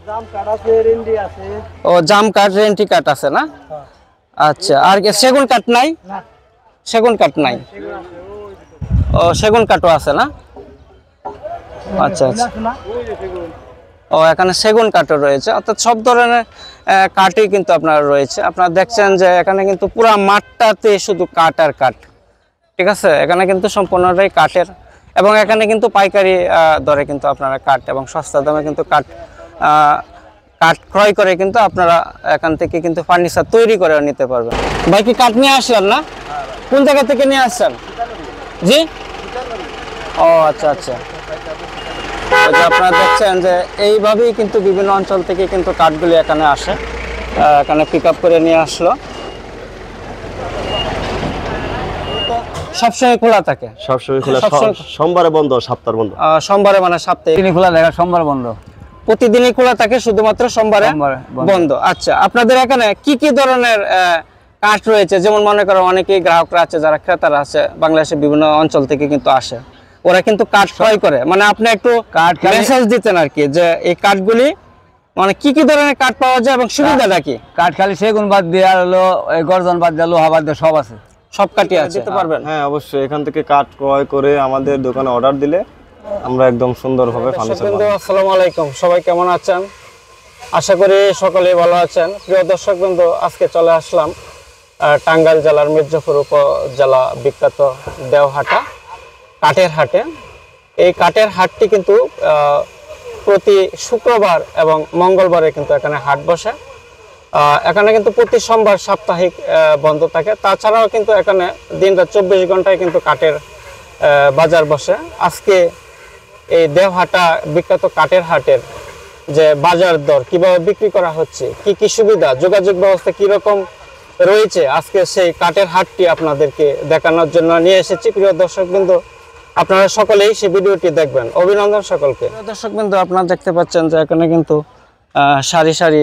জাম কাঠ আছে, রেন্ডি আছে। ও জাম কাঠ, রেন্টি কাঠ আছে না? আচ্ছা, আর কি সেগুন কাঠ নাই? না, সেগুন কাঠ নাই। সেগুন আছে ও সেগুন কাঠও আছে না? আচ্ছা আচ্ছা। ওই যে সেগুন। ও এখানে সেগুন কাঠও রয়েছে, অর্থাৎ সব ধরনের কাঠই কিন্তু আপনার রয়েছে। আপনারা দেখছেন যে এখানে কিন্তু পুরো মাঠটাতে শুধু কাঠ আর কাঠ। ঠিক আছে, এখানে কিন্তু সম্পূর্ণটাই কাঠের, এবং এখানে কিন্তু পাইকারি দরে কিন্তু আপনারা কাঠ এবং সস্তা দামে কিন্তু কাঠ ক্রয় করে কিন্তু আপনারা এখান থেকে কিন্তু ফার্নিচার তৈরি করে নিতে পারবেন। ভাই কি কাঠ নিয়ে আসলেন না? কোন জায়গা থেকে নিয়ে আসছেন? জি, ও আচ্ছা আচ্ছা। আপনারা দেখছেন যে এইভাবেই কিন্তু বিভিন্ন অঞ্চল থেকে কিন্তু কাঠগুলি এখানে আসে, এখানে পিক আপ করে নিয়ে আসলো। সবসময় খোলা থাকে? সবসময় খোলা, সোমবারে বন্ধ, সপ্তাহে বন্ধ। সোমবারে মানে সপ্তাহে খোলা দেখা, সোমবার বন্ধ। প্রতিদিনই খোলা থাকে, শুধুমাত্র সোমবারে বন্ধ। আচ্ছা, আপনাদের এখানে কি কি ধরনের কাঠ রয়েছে? যেমন মনে করো অনেকেই গ্রাহকরা আছে, যারা ক্রেতারা আছে, বাংলাদেশের বিভিন্ন অঞ্চল থেকে কিন্তু আসে, ওরা কিন্তু কাঠ ক্রয় করে। মানে আপনি একটু কাঠ মেসেজ দিতেন আর কি, যে এই কাঠগুলি মানে কি কি ধরনের কাঠ পাওয়া যায় এবং সুবিধাটা কি? কাঠ খালি সেগুন বাদ দিয়ে আর হলো গর্জন বাদ দিয়ে, লোহা বাদ দিয়ে সব আছে। সব কাঠই আছে, দিতে পারবেন? হ্যাঁ অবশ্যই, এখান থেকে কাঠ ক্রয় করে আমাদের দোকানে অর্ডার দিলে আমরা একদম সুন্দরভাবে ফার্নিচার বানাবো। আসসালামু আলাইকুম, সবাই কেমন আছেন? আশা করি সকলেই ভালো আছেন। প্রিয় দর্শক বন্ধু, আজকে চলে আসলাম টাঙ্গাইল জেলার মির্জাপুর উপজেলা বিখ্যাত দেওহাটা কাঠের হাটে। এই কাঠের হাটটি কিন্তু প্রতি শুক্রবার এবং মঙ্গলবারে কিন্তু এখানে হাট বসে। এখানে কিন্তু প্রতি সোমবার সাপ্তাহিক বন্ধ থাকে। তাছাড়াও কিন্তু এখানে দিনরাত 24 ঘন্টায় কিন্তু কাঠের বাজার বসে। আজকে এই দেওহাটা বিখ্যাত কাঠের হাটের যে বাজার দর, কিভাবে বিক্রি করা হচ্ছে, কি কি সুবিধা, যোগাযোগ ব্যবস্থা কিরকম রয়েছে, আজকে সেই কাঠের হাটটি আপনাদেরকে দেখানোর জন্য নিয়ে এসেছি। প্রিয় দর্শক বিন্দু, আপনারা সকলেই সেই ভিডিওটি দেখবেন। অভিনন্দন সকলকে। দর্শক বিন্দু, আপনারা দেখতে পাচ্ছেন যে এখানে কিন্তু সারি সারি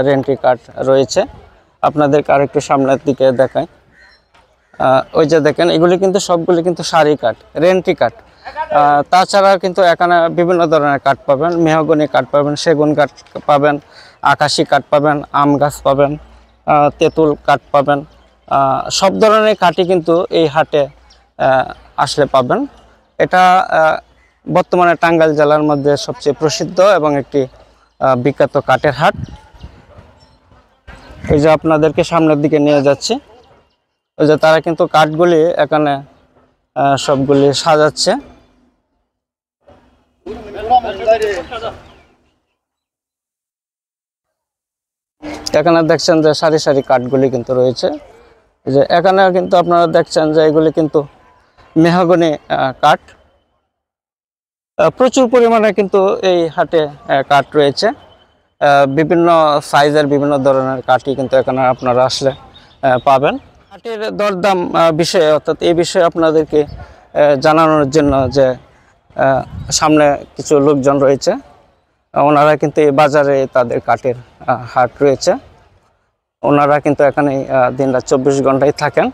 রেন্টি কাঠ রয়েছে। আপনাদেরকে আর একটু সামনের দিকে দেখাই। ওই যে দেখেন, এগুলি কিন্তু সবগুলি কিন্তু সারি কাঠ, রেন্টি কাঠ। তাছাড়া কিন্তু এখানে বিভিন্ন ধরনের কাঠ পাবেন, মেহগনি কাঠ পাবেন, সেগুন কাঠ পাবেন, আকাশি কাঠ পাবেন, আম গাছ পাবেন, তেঁতুল কাঠ পাবেন। সব ধরনের কাঠই কিন্তু এই হাটে আসলে পাবেন। এটা বর্তমানে টাঙ্গাইল জেলার মধ্যে সবচেয়ে প্রসিদ্ধ এবং একটি বিখ্যাত কাঠের হাট। এই যে আপনাদেরকে সামনের দিকে নিয়ে যাচ্ছি, ওই যে তারা কিন্তু কাঠগুলি এখানে সবগুলি সাজাচ্ছে। এখানে দেখছেন যে সারি সারি কাঠগুলি কিন্তু রয়েছে। যে এখানে কিন্তু আপনারা দেখছেন যে এগুলি কিন্তু মেহগনি কাঠ। প্রচুর পরিমাণে কিন্তু এই হাটে কাঠ রয়েছে। বিভিন্ন সাইজের বিভিন্ন ধরনের কাঠই কিন্তু এখানে আপনারা আসলে পাবেন। কাঠের দরদাম বিষয়ে, অর্থাৎ এই বিষয়ে আপনাদেরকে জানানোর জন্য যে সামনে কিছু লোকজন রয়েছে, ওনারা কিন্তু এই বাজারে তাদের কাঠের হাট রয়েছে। ওনারা কিন্তু এখানে দিনরাত 24 ঘন্টায় থাকেন।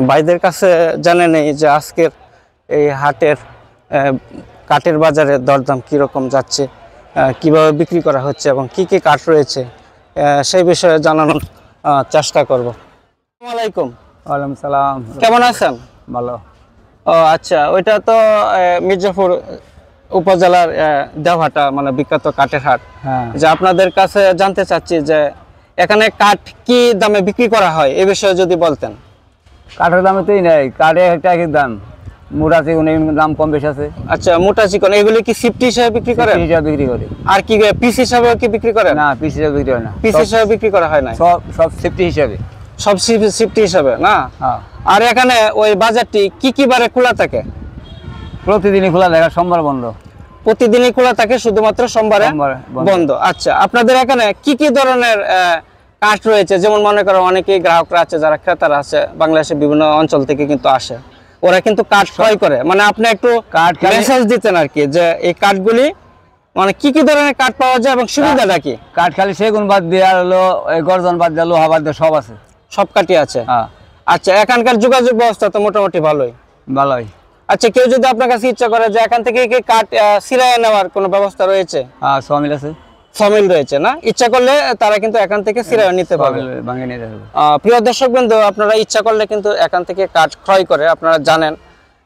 ভাইদের কাছে জানে নেই যে আজকের এই হাটের কাঠের বাজারে দরদাম কীরকম যাচ্ছে, কিভাবে বিক্রি করা হচ্ছে এবং কি কি কাঠ রয়েছে, সেই বিষয়ে জানানোর চেষ্টা করব। আসসালামু আলাইকুম। ওয়ালাইকুম সালাম। কেমন আছেন? ভালো। ও আচ্ছা, ওইটা তো মির্জাপুর উপজেলার দেওহাটা মানে বিখ্যাত কাঠের হাট। হ্যাঁ, যে আপনাদের কাছে জানতে চাচ্ছি যে এখানে কাঠ কি দামে বিক্রি করা হয়, এই বিষয়ে যদি বলতেন। কাঠের দামে তোই নেই, কাঠের একটা একই দাম, মোটা চিকন দাম কম বেশি আছে। আচ্ছা, মোটা চিকন এগুলি কি সিফটি হিসাবে বিক্রি করেন? হিসাবে বিক্রি করি। আর কি পিস হিসাবে কি বিক্রি করেন? না, পিস হিসাবে বিক্রি হয় না। পিস হিসাবে বিক্রি করা হয় না, সব সব সেফটি হিসাবে। সব সিফটি হিসাবে না? হ্যাঁ। আর এখানে ওই বাজারটি কি কি বারে খোলা থাকে? প্রতিদিনই খোলা দেখা, সোমবার বন্ধ। প্রতিদিনই খোলা থাকে, শুধুমাত্র সোমবারে বন্ধ। আচ্ছা, আপনাদের এখানে কি কি ধরনের কাঠ রয়েছে? যেমন মনে করো অনেকেই গ্রাহকরা আছে, যারা ক্রেতারা আছে, বাংলাদেশের বিভিন্ন অঞ্চল থেকে কিন্তু আসে, ওরা কিন্তু কাঠ ক্রয় করে। মানে আপনি একটু কাঠ মেসেজ দিতেন আর কি, যে এই কাঠগুলি মানে কি কি ধরনের কাঠ পাওয়া যায় এবং সুবিধাটা কি? কাঠ খালি সেগুন বাদ দিয়ে আর হলো গর্জন বাদ দিয়ে, লোহা বাদ দিয়ে সব আছে। সব কাঠই আছে? হ্যাঁ। আচ্ছা, এখানকার যোগাযোগ ব্যবস্থা তো মোটামুটি ভালোই। ভালোই। আচ্ছা, কেউ যদি আপনার কাছে ইচ্ছা করে যে এখান থেকে কি কাঠ ছিঁড়াইয়া নেওয়ার কোনো ব্যবস্থা রয়েছে? হ্যাঁ, সব মিল আছে। সমিল রয়েছে না, ইচ্ছা করলে তারা কিন্তু এখান থেকে ছিঁড়ে নিতে পারবে। ভাঙে নিয়ে যাবে। প্রিয় দর্শক বন্ধু, আপনারা ইচ্ছা করলে কিন্তু এখান থেকে কাঠ ক্রয় করে, আপনারা জানেন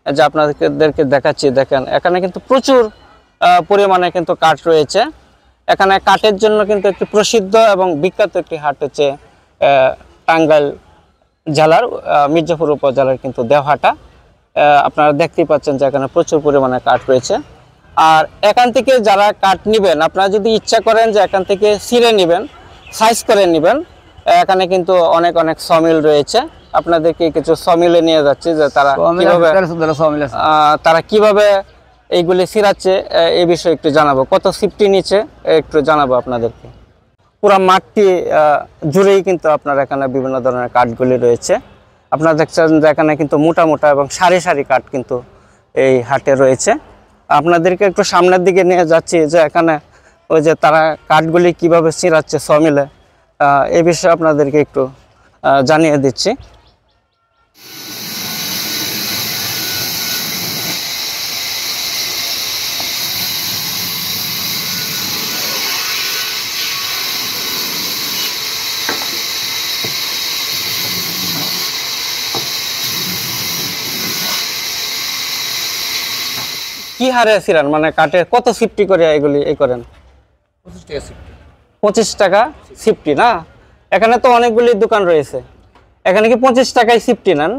যে আপনাদেরকে দেখাচ্ছি, দেখেন এখানে কিন্তু প্রচুর পরিমাণে কিন্তু কাঠ রয়েছে। এখানে কাঠের জন্য কিন্তু একটি প্রসিদ্ধ এবং বিখ্যাত একটি হাট হচ্ছে টাঙ্গাইল জেলার মির্জাপুর উপজেলার কিন্তু দেওহাটা। আপনারা দেখতেই পাচ্ছেন যে এখানে প্রচুর পরিমাণে কাঠ রয়েছে। আর এখান থেকে যারা কাঠ নেবেন, আপনারা যদি ইচ্ছা করেন যে এখান থেকে ছিঁড়ে নেবেন, সাইজ করে নেবেন, এখানে কিন্তু অনেক অনেক সমিল রয়েছে। আপনাদেরকে কিছু সমিলে নিয়ে যাচ্ছে যে তারা কিভাবে এইগুলি ছিঁড়াচ্ছে এই বিষয়ে একটু জানাবো। কত সিফটি নিচে একটু জানাবো আপনাদেরকে। পুরো মাঠটি জুড়েই কিন্তু আপনার এখানে বিভিন্ন ধরনের কাঠগুলি রয়েছে। আপনারা দেখছেন যে এখানে কিন্তু মোটা মোটা এবং সারি সারি কাঠ কিন্তু এই হাটে রয়েছে। আপনাদেরকে একটু সামনের দিকে নিয়ে যাচ্ছি যে এখানে ওই যে তারা কাঠগুলি কিভাবে ছিঁড়াচ্ছে সমিলে, এই বিষয়ে আপনাদেরকে একটু জানিয়ে দিচ্ছি। কি হারে ছিলেন, মানে কাঠে কত সিফটি করে এগুলি এই করেন? 25 টাকা সিফটি না? এখানে তো অনেকগুলি দোকান রয়েছে, এখানে কি 25 টাকায় সিফটি নেন?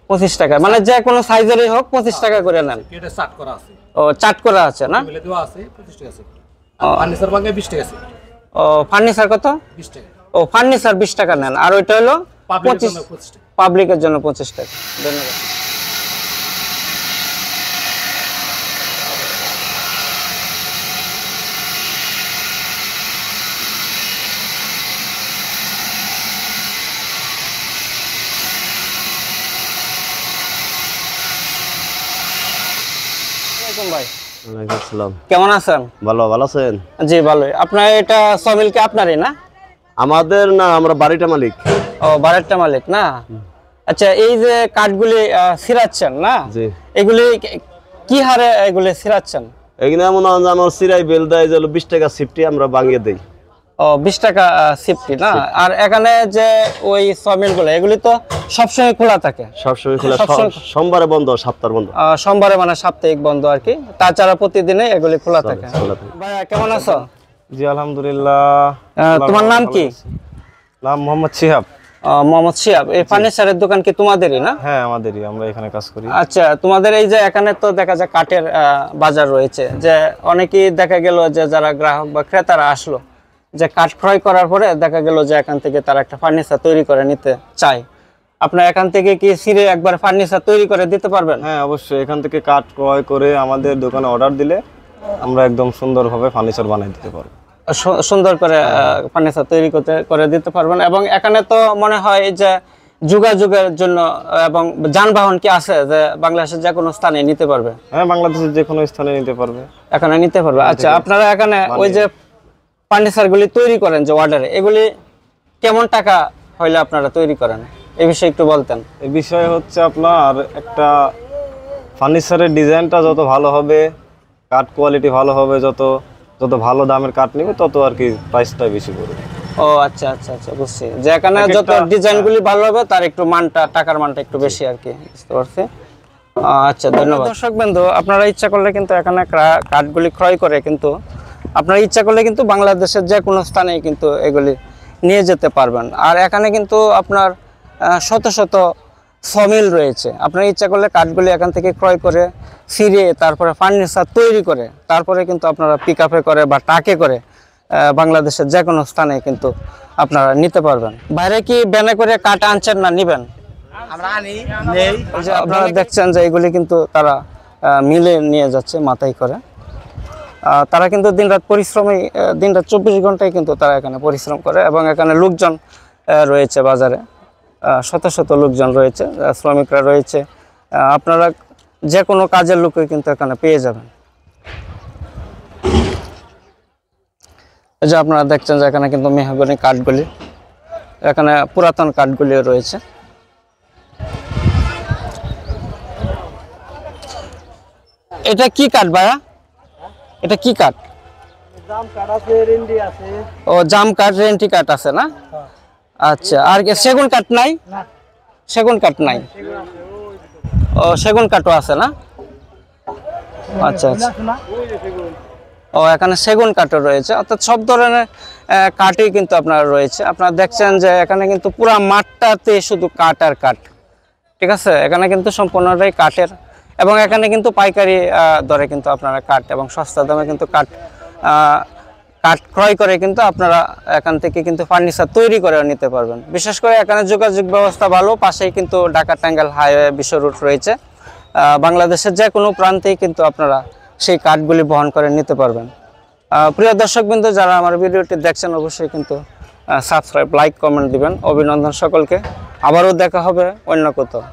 25 টাকা, মানে যে কোনো সাইজেরই হোক 25 টাকা করে নেন। ও চাট করা আছে না? ও ফার্নিচার কত? ও ফার্নিচার 20 টাকা নেন, আর ওইটা হলো 25, পাবলিকের জন্য 25 টাকা। ধন্যবাদ। ভাই কেমন আছেন? ভালো আছেন? জি ভালোই। আপনার এটা সমিল কি আপনারই না? আমাদের না, আমরা বাড়িটা মালিক। ও বাড়িটা মালিক না? আচ্ছা, এই যে কাঠগুলি ছিঁড়াচ্ছেন না, এগুলি কি হারে এগুলি ছিঁড়াচ্ছেন? এখানে এমন আমার সিরাই বেল দেয় যে 20 টাকা সিফটি আমরা ভাঙিয়ে দেই। ও 20 টাকা সিফটি না? আর এখানে যে ওই সমিল গুলো, এগুলি তো সবসময় খোলা থাকে? সবসময় খোলা, সোমবারে বন্ধ, সপ্তাহে বন্ধ। সোমবারে মানে সাপ্তাহিক বন্ধ আর কি, তাছাড়া প্রতিদিনই এগুলি খোলা থাকে। ভাইয়া কেমন আছো? জি আলহামদুলিল্লাহ। তোমার নাম কি? নাম মোহাম্মদ শিহাব। মোহাম্মদ শিহাব। এই ফার্নিচারের দোকান কি তোমাদেরই না? হ্যাঁ আমাদেরই, আমরা এখানে কাজ করি। আচ্ছা, তোমাদের এই যে এখানে তো দেখা যায় কাঠের বাজার রয়েছে, যে অনেকেই দেখা গেল যে যারা গ্রাহক বা ক্রেতারা আসলো, যে কাঠ ক্রয় করার পরে দেখা গেল যে এখান থেকে তারা একটা ফার্নিচার তৈরি করে নিতে চায়, আপনার এখান থেকে কি ছিঁড়ে একবার ফার্নিচার তৈরি করে দিতে পারবেন? হ্যাঁ অবশ্যই, এখান থেকে কাঠ ক্রয় করে আমাদের দোকানে অর্ডার দিলে আমরা একদম সুন্দরভাবে ফার্নিচার বানিয়ে দিতে পারবো। সুন্দর করে ফার্নিচার তৈরি করে দিতে পারবেন। এবং এখানে তো মনে হয় যে যোগাযোগের জন্য এবং যানবাহন কি আছে যে বাংলাদেশের যে কোনো স্থানে নিতে পারবে? হ্যাঁ বাংলাদেশের যে কোনো স্থানে নিতে পারবে, এখানে নিতে পারবে। আচ্ছা, আপনারা এখানে ওই যে ফার্নিচারগুলি তৈরি করেন যে অর্ডারে, এগুলি কেমন টাকা হইলে আপনারা তৈরি করেন, এই বিষয়ে একটু বলতেন। এই বিষয় হচ্ছে আপনার একটা ফার্নিচারের ডিজাইনটা যত ভালো হবে, কাঠ কোয়ালিটি ভালো হবে, যত ভালো দামের কাঠ নিবে তত আর কি প্রাইসটা বেশি পড়বে। ও আচ্ছা আচ্ছা আচ্ছা, বুঝছি। যে এখানে যত ডিজাইনগুলি ভালো হবে তার একটু মানটা, টাকার মানটা একটু বেশি আর কি, বুঝতে পারছি। আচ্ছা ধন্যবাদ। দর্শক বন্ধু, আপনারা ইচ্ছা করলে কিন্তু এখানে কাঠগুলি ক্রয় করে কিন্তু আপনারা ইচ্ছা করলে কিন্তু বাংলাদেশের যে কোনো স্থানে কিন্তু এগুলি নিয়ে যেতে পারবেন। আর এখানে কিন্তু আপনার শত শত সমিল রয়েছে। আপনারা ইচ্ছা করলে কাঠগুলি এখান থেকে ক্রয় করে ছিঁড়ে তারপরে ফার্নিচার তৈরি করে তারপরে কিন্তু আপনারা পিক আপে করে বা ট্রাকে করে বাংলাদেশের যে কোনো স্থানে কিন্তু আপনারা নিতে পারবেন। বাইরে কি ব্যানে করে কাঠ আনছেন না নিবেন? আপনারা দেখছেন যে এগুলি কিন্তু তারা মিলে নিয়ে যাচ্ছে মাথায় করে। তারা কিন্তু দিনরাত পরিশ্রমী, দিনরাত 24 ঘন্টায় কিন্তু তারা এখানে পরিশ্রম করে। এবং এখানে লোকজন রয়েছে, বাজারে শত শত লোকজন রয়েছে, শ্রমিকরা রয়েছে। আপনারা যে কোনো কাজের লোকই কিন্তু এখানে পেয়ে যাবেন। এই যে আপনারা দেখছেন যে এখানে কিন্তু মেহগনি কাঠগুলি, এখানে পুরাতন কাঠগুলিও রয়েছে। এটা কি কাঠ ভাইয়া? এটা কি কাঠ? ও জাম কাঠ রেন্টি কাঠ আছে না? আচ্ছা, আর কি সেগুন কাঠ নাই? সেগুন কাঠ নাই। ও সেগুন কাঠও আছে না? আচ্ছা আচ্ছা। ও এখানে সেগুন কাঠও রয়েছে, অর্থাৎ সব ধরনের কাঠই কিন্তু আপনার রয়েছে। আপনারা দেখছেন যে এখানে কিন্তু পুরা মাঠটাতে শুধু কাঠ আর কাঠ। ঠিক আছে, এখানে কিন্তু সম্পূর্ণটাই কাঠের, এবং এখানে কিন্তু পাইকারি দরে কিন্তু আপনারা কাঠ এবং সস্তা দামে কিন্তু কাঠ ক্রয় করে কিন্তু আপনারা এখান থেকে কিন্তু ফার্নিচার তৈরি করে নিতে পারবেন। বিশেষ করে এখানে যোগাযোগ ব্যবস্থা ভালো, পাশেই কিন্তু ঢাকা টাঙ্গাইল হাইওয়ে বিশ্ব রুট রয়েছে। বাংলাদেশের যে কোনো প্রান্তেই কিন্তু আপনারা সেই কাঠগুলি বহন করে নিতে পারবেন। প্রিয় দর্শকবৃন্দ, যারা আমার ভিডিওটি দেখছেন অবশ্যই কিন্তু সাবস্ক্রাইব, লাইক, কমেন্ট দিবেন। অভিনন্দন সকলকে। আবারও দেখা হবে অন্য কোথাও।